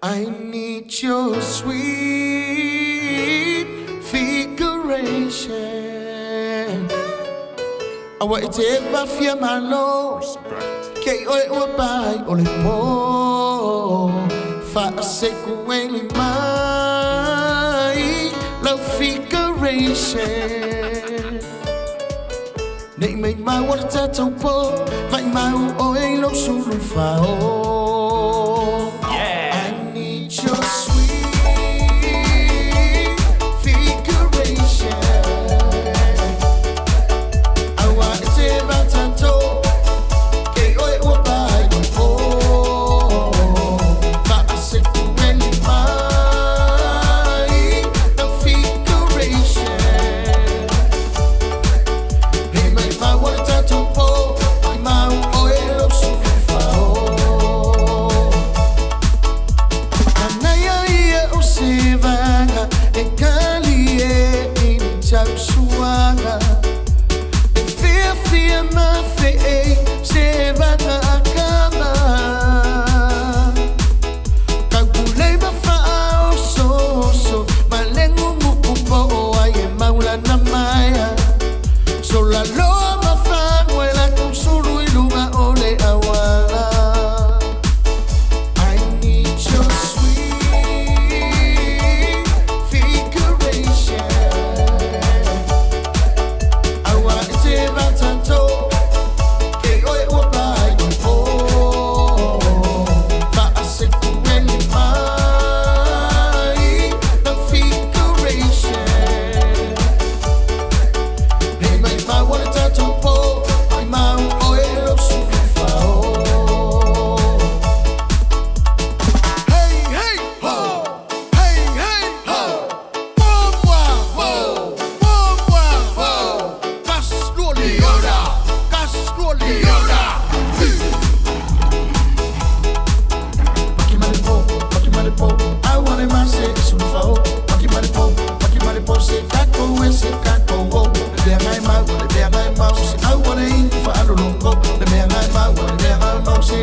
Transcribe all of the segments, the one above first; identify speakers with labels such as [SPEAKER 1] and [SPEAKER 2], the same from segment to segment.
[SPEAKER 1] I need your sweet figuration. I want to ever fear my nose. Kay oi wabai ole po fa seku weli mai love figuration. Nei mai mai wa tato po mai mai oi lo SULU fao.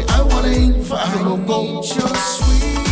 [SPEAKER 1] I wanna eat for I don't know, go. Your sweet